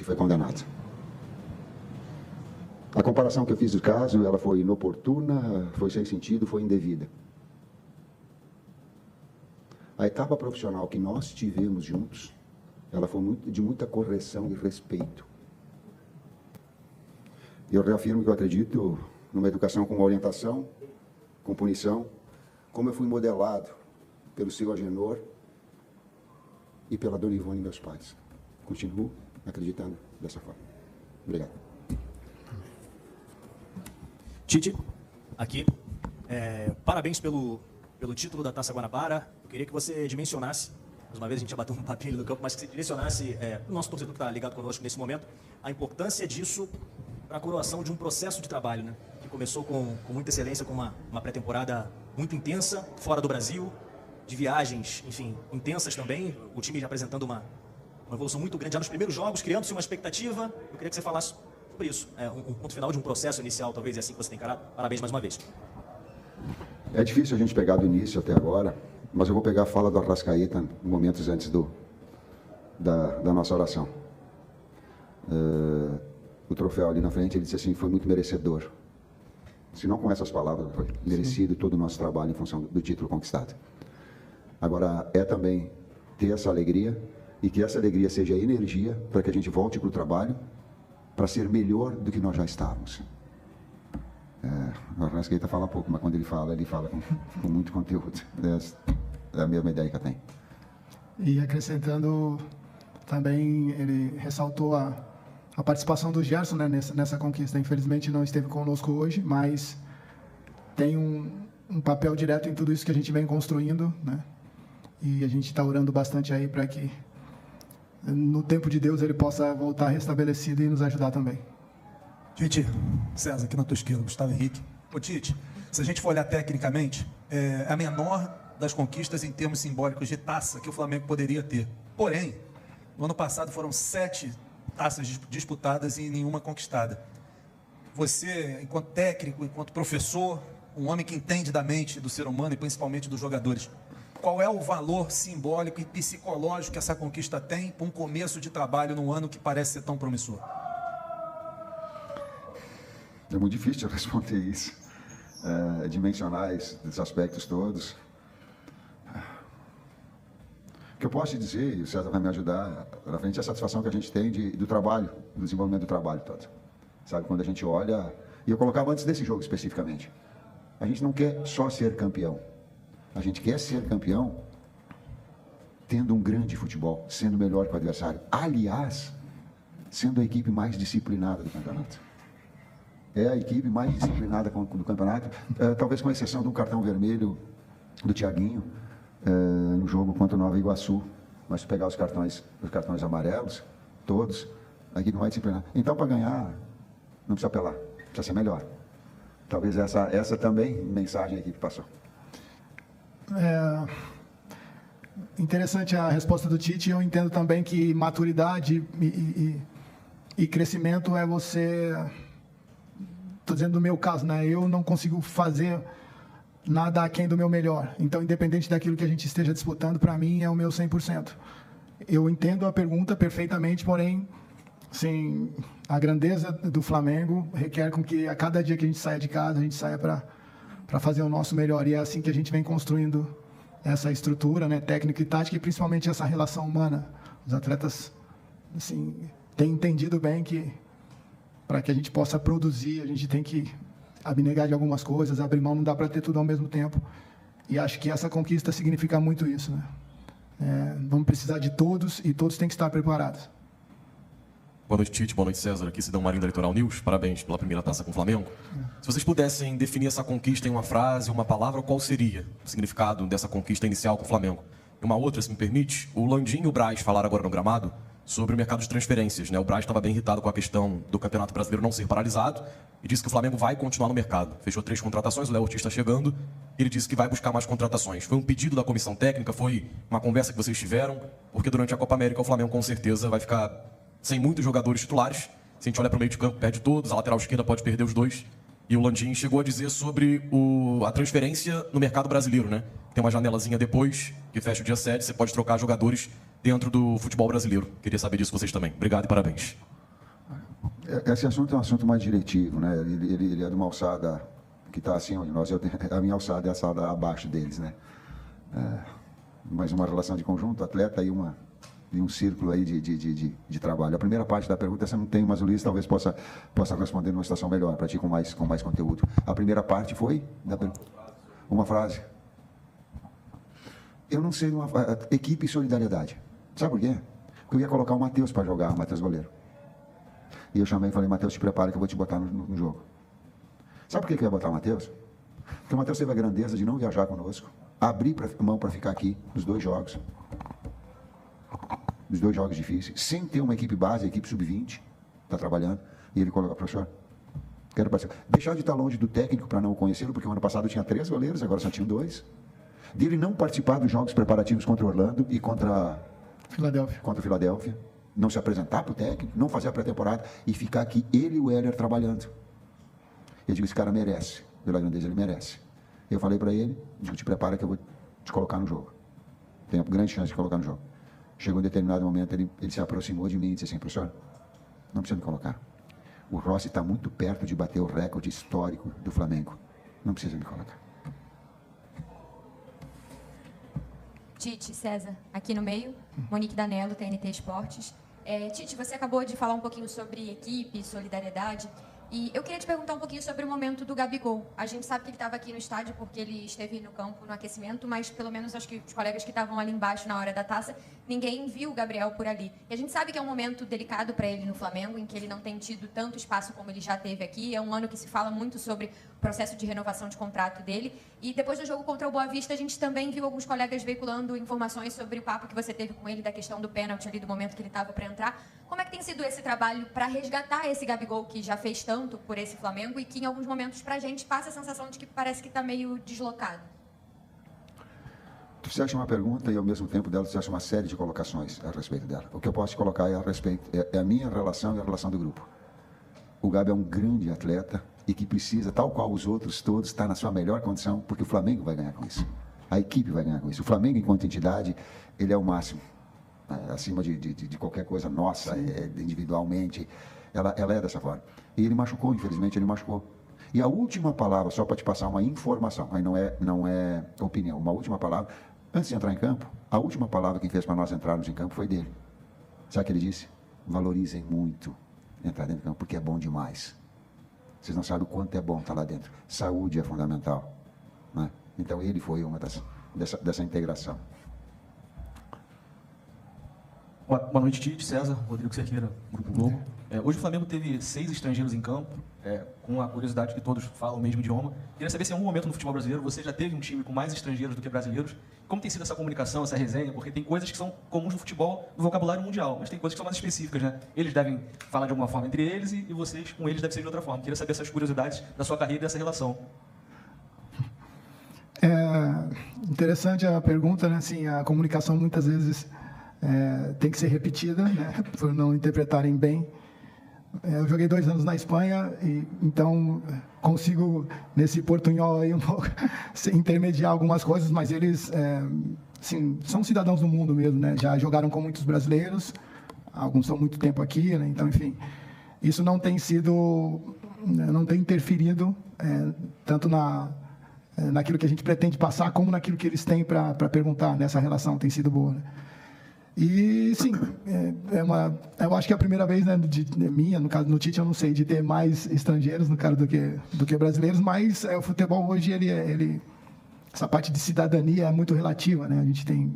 foi condenado. A comparação que eu fiz do caso, ela foi inoportuna, foi sem sentido, foi indevida. A etapa profissional que nós tivemos juntos, ela foi de muita correção e respeito. Eu reafirmo que eu acredito numa educação com orientação, com punição, como eu fui modelado pelo seu Agenor e pela Dona Ivone, meus pais. Continuo acreditando dessa forma. Obrigado. Tite, aqui. Parabéns pelo título da Taça Guanabara. Eu queria que você dimensionasse, mais uma vez a gente já bateu um papinho no campo, mas que você dimensionasse, o nosso torcedor que está ligado conosco nesse momento, a importância disso para a coroação de um processo de trabalho, né? Que começou com muita excelência, com uma pré-temporada muito intensa, fora do Brasil, de viagens, enfim, intensas também, o time já apresentando uma evolução muito grande já nos primeiros jogos, criando-se uma expectativa. Eu queria que você falasse sobre isso, um ponto final de um processo inicial, talvez é assim que você tem encarado. Parabéns mais uma vez. É difícil a gente pegar do início até agora, mas eu vou pegar a fala do Arrascaeta momentos antes da nossa oração. O troféu ali na frente, ele disse assim, foi muito merecedor. Se não com essas palavras, foi merecido todo o nosso trabalho em função do título conquistado. Agora, é também ter essa alegria e que essa alegria seja energia para que a gente volte para o trabalho para ser melhor do que nós já estávamos. O Arrascaeta fala pouco, mas quando ele fala com muito conteúdo. É a mesma ideia que eu tenho. E acrescentando, também ele ressaltou a participação do Gerson, né, nessa conquista. Infelizmente não esteve conosco hoje, mas tem um papel direto em tudo isso que a gente vem construindo, né? E a gente está orando bastante aí para que, no tempo de Deus, ele possa voltar restabelecido e nos ajudar também. Tite, César, aqui na tua esquerda, Gustavo Henrique. Ô Tite, se a gente for olhar tecnicamente, é a menor das conquistas em termos simbólicos de taça que o Flamengo poderia ter. Porém, no ano passado foram 7 taças disputadas e nenhuma conquistada. Você, enquanto técnico, enquanto professor, um homem que entende da mente do ser humano e principalmente dos jogadores, qual é o valor simbólico e psicológico que essa conquista tem para um começo de trabalho num ano que parece ser tão promissor? É muito difícil responder isso, dimensionar esses aspectos todos. O que eu posso te dizer, e o César vai me ajudar na frente, é a satisfação que a gente tem do trabalho, do desenvolvimento do trabalho todo. Sabe, quando a gente olha, e eu colocava antes desse jogo especificamente, a gente não quer só ser campeão, a gente quer ser campeão tendo um grande futebol, sendo melhor que o adversário, aliás, sendo a equipe mais disciplinada do campeonato. É a equipe mais disciplinada do campeonato, talvez com exceção de um cartão vermelho do Thiaguinho, no jogo contra o Nova Iguaçu. Mas se pegar os cartões amarelos, todos, a equipe mais disciplinada. Então, para ganhar, não precisa apelar, precisa ser melhor. Talvez essa também mensagem aqui que passou. Interessante a resposta do Tite. Eu entendo também que maturidade e crescimento é você... Estou dizendo do meu caso, né? Eu não consigo fazer nada aquém do meu melhor. Então, independente daquilo que a gente esteja disputando, para mim é o meu 100%. Eu entendo a pergunta perfeitamente, porém, sim, a grandeza do Flamengo requer com que a cada dia que a gente saia de casa, a gente saia para fazer o nosso melhor. E é assim que a gente vem construindo essa estrutura, né, técnica e tática, e principalmente essa relação humana. Os atletas, assim, têm entendido bem que para que a gente possa produzir, a gente tem que abnegar de algumas coisas, abrir mão, não dá para ter tudo ao mesmo tempo. E acho que essa conquista significa muito isso, né? Vamos precisar de todos e todos têm que estar preparados. Boa noite, Tite. Boa noite, César. Aqui Sidão Marinho da Litoral News. Parabéns pela primeira taça com o Flamengo. Se vocês pudessem definir essa conquista em uma frase, uma palavra, qual seria o significado dessa conquista inicial com o Flamengo? E uma outra, se me permite, o Landim e o Braz falaram agora no gramado sobre o mercado de transferências, né? O Braz estava bem irritado com a questão do Campeonato Brasileiro não ser paralisado e disse que o Flamengo vai continuar no mercado. Fechou 3 contratações, o Léo Ortiz está chegando, ele disse que vai buscar mais contratações. Foi um pedido da comissão técnica, foi uma conversa que vocês tiveram, porque durante a Copa América o Flamengo com certeza vai ficar sem muitos jogadores titulares. Se a gente olha para o meio de campo, perde todos, a lateral esquerda pode perder os 2. E o Landim chegou a dizer sobre a transferência no mercado brasileiro, né? Tem uma janelazinha depois, que fecha o dia 7, você pode trocar jogadores dentro do futebol brasileiro. Queria saber disso vocês também. Obrigado e parabéns. Esse assunto é um assunto mais diretivo, né? Ele é de uma alçada que está acima de nós. A minha alçada é a alçada abaixo deles, né? Mas uma relação de conjunto, atleta e um círculo aí de trabalho. A primeira parte da pergunta, você não tem, mas o Luiz talvez possa responder numa situação melhor, para ti com mais conteúdo. A primeira parte foi da pergunta. Uma frase. Eu não sei, equipe e solidariedade. Sabe por quê? Porque eu ia colocar o Matheus para jogar, o Matheus goleiro. E eu chamei e falei, Matheus, te prepara que eu vou te botar no jogo. Sabe por que eu ia botar o Matheus? Porque o Matheus teve a grandeza de não viajar conosco, abrir mão para ficar aqui nos 2 jogos. Nos 2 jogos difíceis, sem ter uma equipe base, a equipe sub-20, está trabalhando, e ele coloca, professor, quero participar. Deixar de estar longe do técnico para não o conhecê-lo, porque o ano passado tinha 3 goleiros, agora só tinham 2. Dele não participar dos jogos preparativos contra Orlando e contra Filadélfia. Não se apresentar para o técnico, não fazer a pré-temporada e ficar aqui, ele e o Heller trabalhando. Eu digo, esse cara merece, pela grandeza ele merece. Eu falei para ele, digo, te prepara que eu vou te colocar no jogo. Tenho grande chance de colocar no jogo. Chegou em determinado momento, ele se aproximou de mim e disse assim, professor, não precisa me colocar. O Rossi está muito perto de bater o recorde histórico do Flamengo. Não precisa me colocar. Tite, César, aqui no meio, Monique Danello, TNT Esportes. Tite, você acabou de falar um pouquinho sobre equipe, solidariedade, e eu queria te perguntar um pouquinho sobre o momento do Gabigol. A gente sabe que ele estava aqui no estádio porque ele esteve no campo no aquecimento, mas pelo menos acho que os colegas que estavam ali embaixo na hora da taça, ninguém viu o Gabriel por ali. E a gente sabe que é um momento delicado para ele no Flamengo, em que ele não tem tido tanto espaço como ele já teve aqui. É um ano que se fala muito sobre o processo de renovação de contrato dele. E depois do jogo contra o Boa Vista, a gente também viu alguns colegas veiculando informações sobre o papo que você teve com ele, da questão do pênalti ali, do momento que ele estava para entrar. Como é que tem sido esse trabalho para resgatar esse Gabigol que já fez tanto por esse Flamengo e que em alguns momentos para a gente passa a sensação de que parece que está meio deslocado? Tu fizeste uma pergunta e ao mesmo tempo dela tu fizeste uma série de colocações a respeito dela. O que eu posso te colocar é a minha relação e a relação do grupo. O Gabi é um grande atleta e que precisa, tal qual os outros todos, estar na sua melhor condição, porque o Flamengo vai ganhar com isso. A equipe vai ganhar com isso. O Flamengo, enquanto entidade, ele é o máximo. Acima de qualquer coisa nossa, individualmente, ela é dessa forma. E ele machucou, infelizmente, ele machucou. E a última palavra, só para te passar uma informação, aí não é opinião, uma última palavra, antes de entrar em campo, a última palavra que fez para nós entrarmos em campo foi dele. Sabe o que ele disse? Valorizem muito entrar dentro do campo, porque é bom demais. Vocês não sabem o quanto é bom estar lá dentro. Saúde é fundamental, né? Então ele foi uma dessa integração. Boa noite, Tite, César, Rodrigo Cerqueira, Grupo Globo. Hoje o Flamengo teve 6 estrangeiros em campo, com a curiosidade que todos falam o mesmo idioma. Queria saber se em algum momento no futebol brasileiro você já teve um time com mais estrangeiros do que brasileiros. Como tem sido essa comunicação, essa resenha? Porque tem coisas que são comuns no futebol, no vocabulário mundial, mas tem coisas que são mais específicas, né? Eles devem falar de alguma forma entre eles e vocês com eles deve ser de outra forma. Queria saber essas curiosidades da sua carreira e dessa relação. Interessante a pergunta, né? Assim, a comunicação muitas vezes tem que ser repetida, né? Por não interpretarem bem. Eu joguei 2 anos na Espanha, e então consigo, nesse portunhol aí, um pouco, intermediar algumas coisas, mas eles assim, são cidadãos do mundo mesmo, né? Já jogaram com muitos brasileiros, alguns estão muito tempo aqui, né? Então, enfim, isso não tem interferido tanto naquilo que a gente pretende passar, como naquilo que eles têm para perguntar. Nessa relação tem sido boa, né? E sim, eu acho que é a primeira vez, né, minha, no caso no Tite, eu não sei, de ter mais estrangeiros no caso do que brasileiros, mas o futebol hoje, essa parte de cidadania é muito relativa, né? A gente tem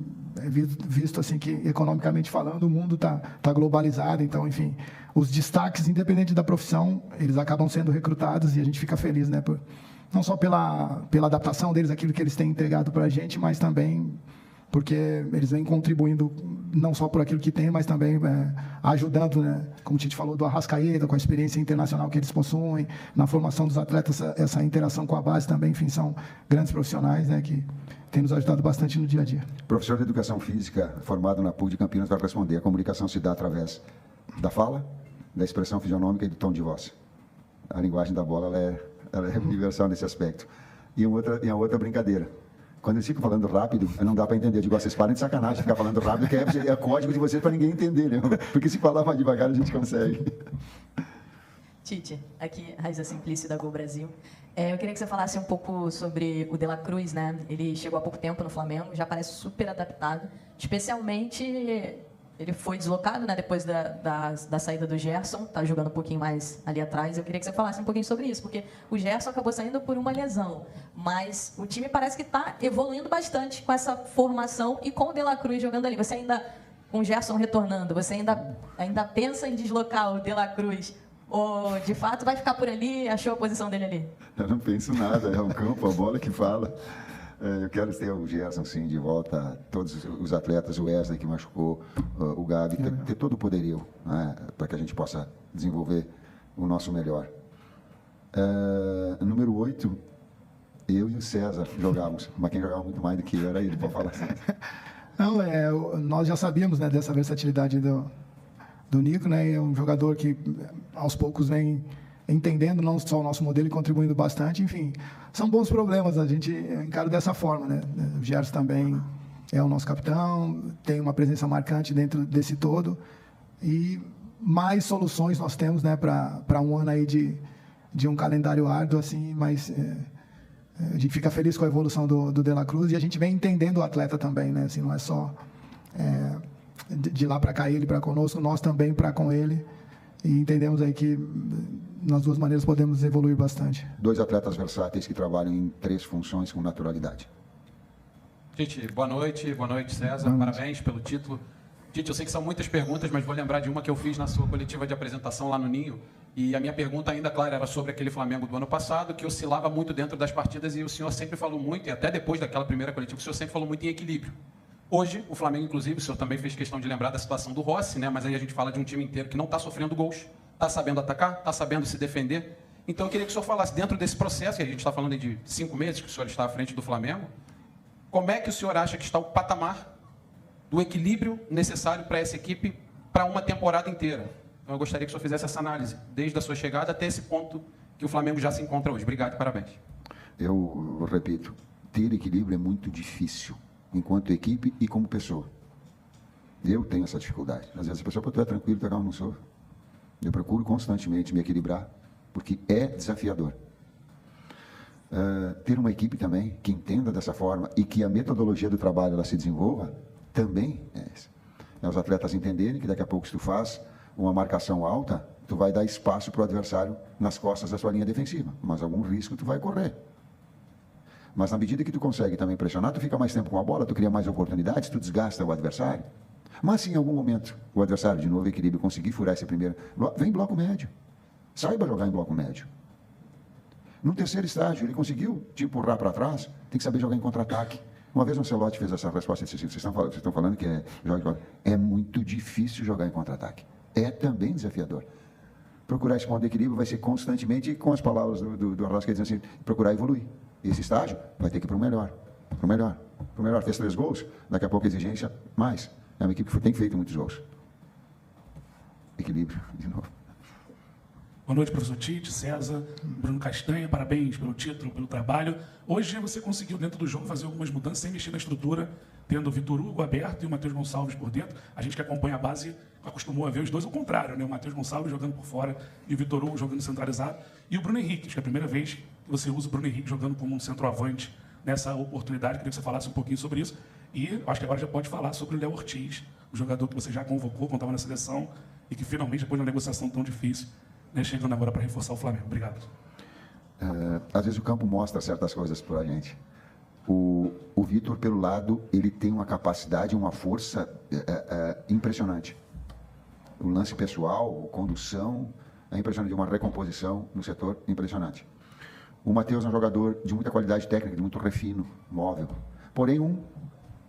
visto assim que, economicamente falando, o mundo tá globalizado, então, enfim, os destaques, independente da profissão, eles acabam sendo recrutados e a gente fica feliz, né? Não só pela adaptação deles, aquilo que eles têm entregado para a gente, mas também porque eles vêm contribuindo não só por aquilo que tem, mas também ajudando, né? Como o Tite falou, do Arrascaeta, com a experiência internacional que eles possuem, na formação dos atletas, essa interação com a base também, enfim, são grandes profissionais, né, que têm nos ajudado bastante no dia a dia. Professor de Educação Física, formado na PUC de Campinas, vai responder. A comunicação se dá através da fala, da expressão fisionômica e do tom de voz. A linguagem da bola ela é universal nesse aspecto. E a outra brincadeira. Quando eles ficam falando rápido, não dá para entender. Eu digo, vocês parem de sacanagem ficar falando rápido, que é código de vocês para ninguém entender, né? Porque se falar mais devagar, a gente consegue. Tite, aqui Raiza Simplício da Gol Brasil. Eu queria que você falasse um pouco sobre o De La Cruz, né? Ele chegou há pouco tempo no Flamengo, já parece super adaptado. Especialmente, ele foi deslocado, né? Depois da saída do Gerson, tá jogando um pouquinho mais ali atrás. Eu queria que você falasse um pouquinho sobre isso, porque o Gerson acabou saindo por uma lesão, mas o time parece que está evoluindo bastante com essa formação e com o De La Cruz jogando ali. Você ainda, com o Gerson retornando, você ainda pensa em deslocar o De La Cruz? Ou, de fato, vai ficar por ali, achou a posição dele ali? Eu não penso nada, é o campo, a bola que fala. Eu quero ter o Gerson, sim, de volta, todos os atletas, o Wesley que machucou, o Gabi, ter todo o poderio, né, para que a gente possa desenvolver o nosso melhor. Número 8, eu e o César jogávamos, mas quem jogava muito mais do que eu era ele, para falar assim. Não, nós já sabíamos, né, dessa versatilidade do Nico, né? É um jogador que aos poucos vem entendendo não só o nosso modelo e contribuindo bastante. Enfim, são bons problemas, a gente encara dessa forma, né? O Gerson também é o nosso capitão, tem uma presença marcante dentro desse todo e mais soluções nós temos, né, para um ano aí de um calendário árduo assim, mas a gente fica feliz com a evolução do De La Cruz e a gente vem entendendo o atleta também, né? Assim, não é só de lá para cá ele para conosco, nós também para com ele, e entendemos aí que nas duas maneiras podemos evoluir bastante. 2 atletas versáteis que trabalham em 3 funções com naturalidade. Tite, boa noite César, parabéns pelo título. Tite, eu sei que são muitas perguntas, mas vou lembrar de uma que eu fiz na sua coletiva de apresentação lá no Ninho, e a minha pergunta ainda, claro, era sobre aquele Flamengo do ano passado, que oscilava muito dentro das partidas, e o senhor sempre falou muito, e até depois daquela primeira coletiva, o senhor sempre falou muito em equilíbrio. Hoje, o Flamengo, inclusive, o senhor também fez questão de lembrar da situação do Rossi, né? Mas aí a gente fala de um time inteiro que não está sofrendo gols, está sabendo atacar, está sabendo se defender. Então eu queria que o senhor falasse, dentro desse processo, e a gente está falando de 5 meses que o senhor está à frente do Flamengo, como é que o senhor acha que está o patamar do equilíbrio necessário para essa equipe para uma temporada inteira? Então eu gostaria que o senhor fizesse essa análise, desde a sua chegada até esse ponto que o Flamengo já se encontra hoje. Obrigado e parabéns. Eu repito, ter equilíbrio é muito difícil, enquanto equipe e como pessoa. Eu tenho essa dificuldade. Às vezes a pessoa pode estar tranquilo, pegar não sou. Eu procuro constantemente me equilibrar, porque é desafiador. Ter uma equipe também que entenda dessa forma e que a metodologia do trabalho ela se desenvolva, também é isso. Os atletas entenderem que daqui a pouco se tu faz uma marcação alta, tu vai dar espaço para o adversário nas costas da sua linha defensiva, mas algum risco tu vai correr. Mas na medida que tu consegue também pressionar, tu fica mais tempo com a bola, tu cria mais oportunidades, tu desgasta o adversário. Mas se em algum momento o adversário, de novo, equilíbrio, conseguir furar esse primeiro, vem bloco médio. Saiba jogar em bloco médio. No terceiro estágio, ele conseguiu te empurrar para trás, tem que saber jogar em contra-ataque. Uma vez o Ancelotti fez essa resposta, disse assim, vocês estão falando que é muito difícil jogar em contra-ataque. É também desafiador. Procurar esconder equilíbrio vai ser constantemente, com as palavras do Arras, que dizem assim, procurar evoluir. Esse estágio vai ter que ir para o melhor. Para o melhor. Para o melhor. Fez 3 gols, daqui a pouco a exigência, mais. É uma equipe que tem feito muitos gols. Equilíbrio, de novo. Boa noite, professor Tite, César, Bruno Castanha, parabéns pelo título, pelo trabalho. Hoje você conseguiu, dentro do jogo, fazer algumas mudanças sem mexer na estrutura, tendo o Vitor Hugo aberto e o Matheus Gonçalves por dentro. A gente que acompanha a base acostumou a ver os dois ao contrário, né? O Matheus Gonçalves jogando por fora e o Vitor Hugo jogando centralizado. E o Bruno Henrique, acho que é a primeira vez que você usa o Bruno Henrique jogando como um centroavante nessa oportunidade. Queria que você falasse um pouquinho sobre isso. E acho que agora já pode falar sobre o Léo Ortiz, o jogador que você já convocou quando estava na seleção e que finalmente, depois de uma negociação tão difícil, né, chegando agora para reforçar o Flamengo. Obrigado. Às vezes o campo mostra certas coisas para a gente. O Vitor, pelo lado, ele tem uma capacidade, uma força impressionante. O lance pessoal, a condução, é impressionante, uma recomposição no setor impressionante. O Matheus é um jogador de muita qualidade técnica, de muito refino, móvel. Porém,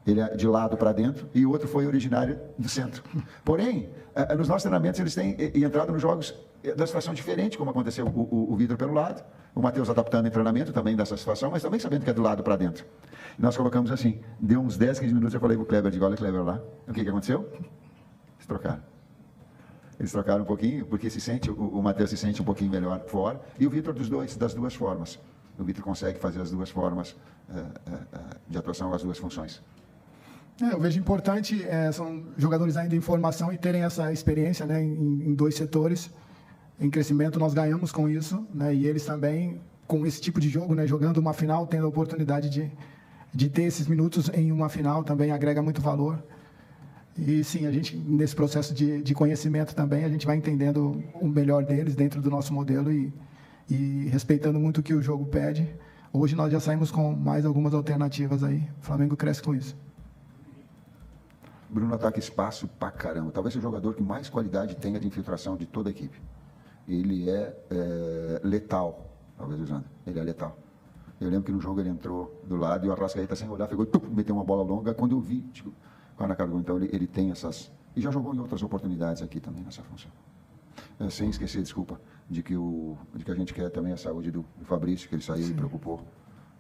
ele é de lado para dentro e o outro foi originário do centro. Porém, nos nossos treinamentos eles têm entrado nos jogos da situação diferente, como aconteceu o Vitor pelo lado, o Matheus adaptando em treinamento também dessa situação, mas também sabendo que é do lado para dentro. E nós colocamos assim, deu uns 10, 15 minutos, eu falei para o Kleber, digo, olha Kleber lá, o que aconteceu? Eles trocaram. Eles trocaram um pouquinho, porque o Matheus se sente um pouquinho melhor fora, e o Vitor das duas formas. O Vitor consegue fazer as duas formas de atuação, as duas funções. Eu vejo importante, são jogadores ainda em formação e terem essa experiência, né, em 2 setores. em crescimento, nós ganhamos com isso, né? E eles também, com esse tipo de jogo, né? Jogando uma final, tendo a oportunidade de ter esses minutos em uma final também agrega muito valor. E sim, a gente, nesse processo de conhecimento também, a gente vai entendendo o melhor deles dentro do nosso modelo e respeitando muito o que o jogo pede. Hoje nós já saímos com mais algumas alternativas aí. O Flamengo cresce com isso. Bruno ataca espaço pra caramba. Talvez seja o jogador que mais qualidade tenha de infiltração de toda a equipe. Ele é letal, talvez usando. Ele é letal. Eu lembro que no jogo ele entrou do lado e o Arrascaeta, sem olhar, pegou e meteu uma bola longa. Quando eu vi, tipo, na cara do gol, então ele tem essas... E já jogou em outras oportunidades aqui também nessa função. Sem esquecer, desculpa, de que a gente quer também a saúde do Fabrício, que ele saiu e preocupou.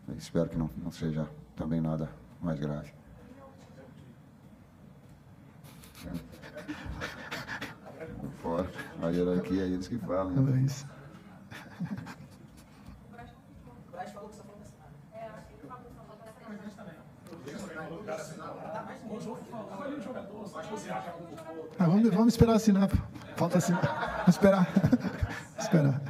Eu espero que não seja também nada mais grave. Fora. A hierarquia é eles que falam. É isso. Vamos esperar assinar. Falta assinar. Vamos esperar. Esperar.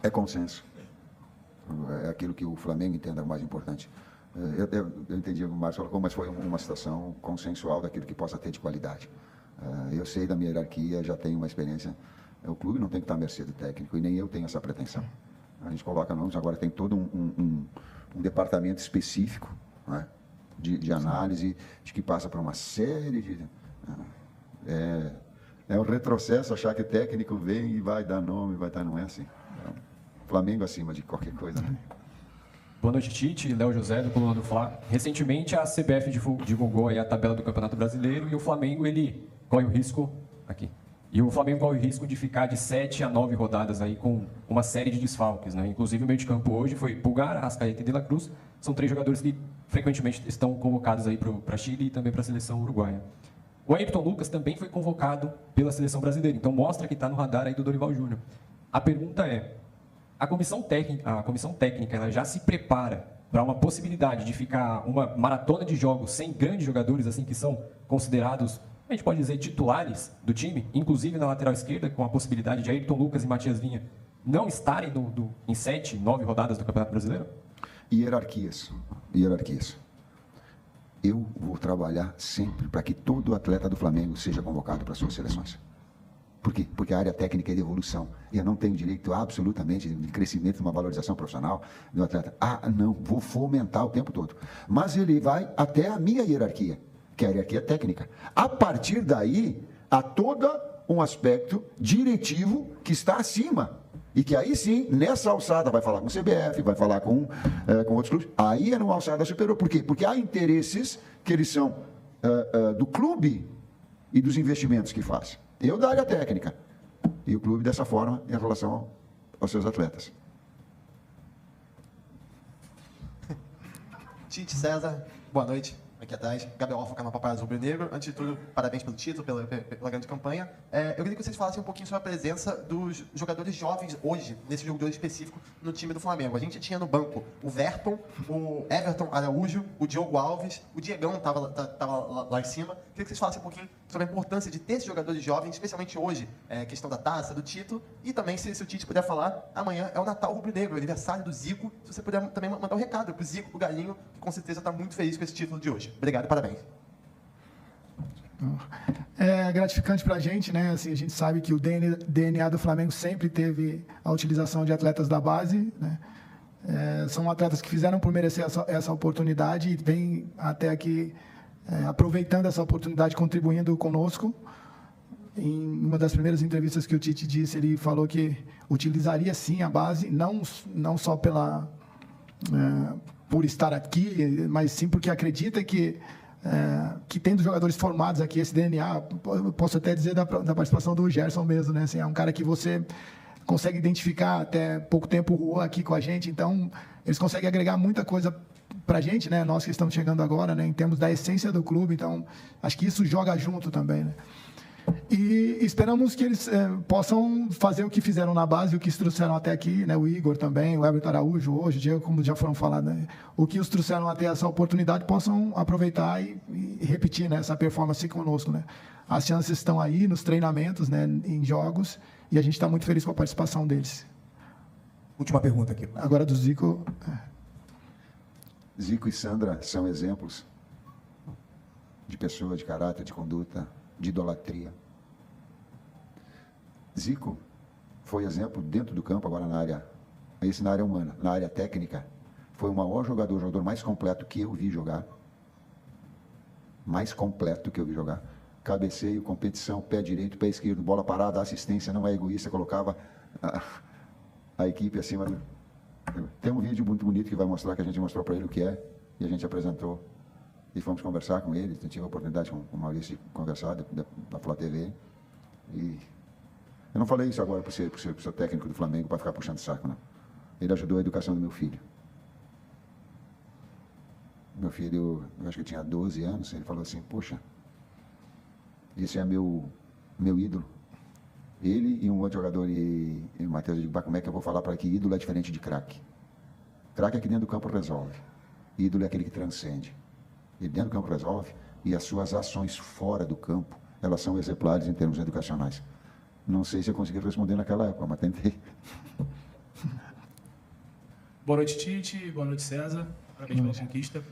É consenso. É aquilo que o Flamengo entenda mais importante. Eu entendi o que o Márcio falou, mas foi uma situação consensual daquilo que possa ter de qualidade. Eu sei da minha hierarquia, já tenho uma experiência. O clube não tem que estar à mercê do técnico, e nem eu tenho essa pretensão. A gente coloca nomes, agora tem todo um departamento específico, né, de análise, de que passa por uma série de... É um retrocesso achar que o técnico vem e vai dar nome, vai dar... Não é assim. Flamengo acima de qualquer coisa, né? Boa noite, Tite. Léo José, do Coluna do Fla. Recentemente, a CBF divulgou aí a tabela do Campeonato Brasileiro e o Flamengo, ele corre o risco... Aqui. E o Flamengo corre o risco de ficar de 7 a 9 rodadas aí com uma série de desfalques, né? Inclusive, o meio de campo hoje foi Pulgar, Arrascaeta e De La Cruz. São 3 jogadores que frequentemente estão convocados aí para Chile e também para a seleção uruguaia. O Ayrton Lucas também foi convocado pela seleção brasileira. Então, mostra que está no radar aí do Dorival Júnior. A pergunta é... A comissão técnica ela já se prepara para uma possibilidade de ficar uma maratona de jogos sem grandes jogadores assim que são considerados, a gente pode dizer, titulares do time, inclusive na lateral esquerda, com a possibilidade de Ayrton Lucas e Matias Vinha não estarem em 7, 9 rodadas do Campeonato Brasileiro? Hierarquias. Eu vou trabalhar sempre para que todo atleta do Flamengo seja convocado para suas seleções. Por quê? Porque a área técnica é de evolução. E eu não tenho direito absolutamente de crescimento, de uma valorização profissional do atleta. Não, vou fomentar o tempo todo. Mas ele vai até a minha hierarquia, que é a hierarquia técnica. A partir daí, há todo um aspecto diretivo que está acima. E que aí sim, nessa alçada, vai falar com o CBF, vai falar com outros clubes. Aí é numa alçada superior. Por quê? Porque há interesses que eles são do clube e dos investimentos que faz. Eu da área técnica e o clube dessa forma em relação aos seus atletas. Tite, César, boa noite. Aqui atrás, Gabriel Alfa, canal Paparazzo Rubro Negro. Antes de tudo, parabéns pelo título, pela grande campanha. Eu queria que vocês falassem um pouquinho sobre a presença dos jogadores jovens hoje, nesse jogo de hoje específico, no time do Flamengo. A gente tinha no banco o Verton, o Everton Araújo, o Diogo Alves, o Diegão estava lá em cima. Queria que vocês falassem um pouquinho sobre a importância de ter esses jogadores jovens, especialmente hoje, questão da taça, do título, e também, se o Tite puder falar, amanhã é o Natal Rubro Negro, o aniversário do Zico. Se você puder também mandar um recado pro Zico, pro Galinho, que com certeza está muito feliz com esse título de hoje. Obrigado e parabéns. É gratificante para a gente, né? Assim, a gente sabe que o DNA do Flamengo sempre teve a utilização de atletas da base, né? São atletas que fizeram por merecer essa oportunidade e vêm até aqui aproveitando essa oportunidade, contribuindo conosco. Em uma das primeiras entrevistas que o Tite disse, ele falou que utilizaria sim a base, não só por estar aqui, mas sim porque acredita que tendo jogadores formados aqui, esse DNA, eu posso até dizer da participação do Gerson mesmo, né? Assim, é um cara que você consegue identificar, até pouco tempo rua aqui com a gente, então eles conseguem agregar muita coisa para a gente, né? Nós que estamos chegando agora, né? Em termos da essência do clube, então acho que isso joga junto também, né? E esperamos que eles possam fazer o que fizeram na base, o que os trouxeram até aqui, né? O Igor também, o Everton Araújo, hoje, o Diego, como já foram falados, né? O que os trouxeram até essa oportunidade, possam aproveitar e repetir, né? Essa performance conosco, né? As chances estão aí nos treinamentos, né? Em jogos, e a gente está muito feliz com a participação deles. Última pergunta aqui. Agora do Zico. Zico e Sandra são exemplos de pessoa, de caráter, de conduta, de idolatria. Zico foi exemplo dentro do campo, agora na área humana, na área técnica. Foi o maior jogador, o jogador mais completo que eu vi jogar. Mais completo que eu vi jogar. Cabeceio, competição, pé direito, pé esquerdo, bola parada, assistência, não é egoísta, colocava a equipe acima do... Tem um vídeo muito bonito que vai mostrar, que a gente mostrou para ele o que é, e a gente apresentou. E fomos conversar com ele, tive a oportunidade com o Maurício de conversar, da Flá TV. E eu não falei isso agora para o seu técnico do Flamengo, para ficar puxando saco, não. Ele ajudou a educação do meu filho. Meu filho, eu acho que tinha 12 anos, ele falou assim, poxa, esse é meu ídolo. Ele e um outro jogador, e o Matheus, eu digo, como é que eu vou falar para que ídolo é diferente de craque? Craque é que dentro do campo resolve. Ídolo é aquele que transcende. Ele dentro do campo resolve, e as suas ações fora do campo, elas são exemplares em termos educacionais. Não sei se eu consegui responder naquela época, mas tentei. Boa noite, Tite. Boa noite, César. Parabéns pela conquista.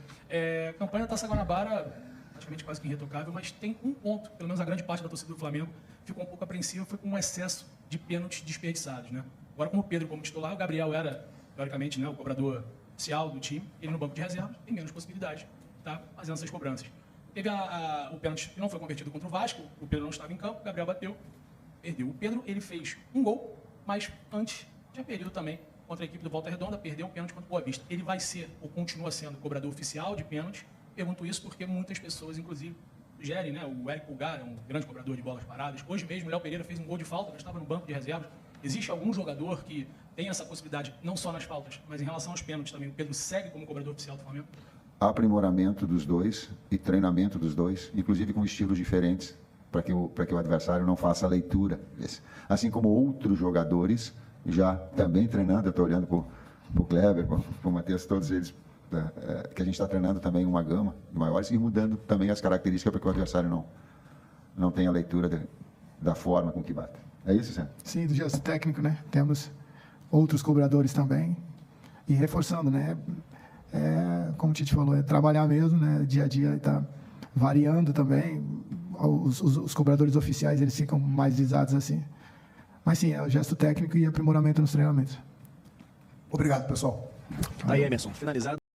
A campanha da Taça Guanabara, praticamente quase que irretocável, mas tem um ponto, pelo menos a grande parte da torcida do Flamengo ficou um pouco apreensiva, foi com um excesso de pênaltis desperdiçados, né? Agora, como o Pedro como titular, o Gabriel era, teoricamente, né, o cobrador oficial do time, ele no banco de reservas tem menos possibilidade de estar fazendo essas cobranças. Teve o pênalti que não foi convertido contra o Vasco, o Pedro não estava em campo, o Gabriel bateu, perdeu. O Pedro, ele fez um gol, mas antes já perdeu também contra a equipe do Volta Redonda, perdeu um pênalti contra o Boa Vista. Ele vai ser, ou continua sendo, cobrador oficial de pênalti. Pergunto isso porque muitas pessoas, inclusive, sugerem, né? O Eric Pulgar é um grande cobrador de bolas paradas. Hoje mesmo, o Léo Pereira fez um gol de falta, mas estava no banco de reservas. Existe algum jogador que tem essa possibilidade, não só nas faltas, mas em relação aos pênaltis também? O Pedro segue como cobrador oficial do Flamengo? Aprimoramento dos dois e treinamento dos dois, inclusive com estilos diferentes, para que o adversário não faça a leitura. Assim como outros jogadores já também treinando, eu estou olhando para o Kleber, para o Matheus, todos eles, que a gente está treinando também uma gama de maiores e mudando também as características para que o adversário não tenha a leitura da forma com que bate. É isso, Zé? Sim, do gesto técnico, né? Temos outros cobradores também. E reforçando, né? Como o Tite falou, é trabalhar mesmo, né? Dia a dia está variando também. Os cobradores oficiais, eles ficam mais visados assim. Mas sim, é o gesto técnico e aprimoramento nos treinamentos. Obrigado, pessoal. Tá aí, Emerson. Finalizado.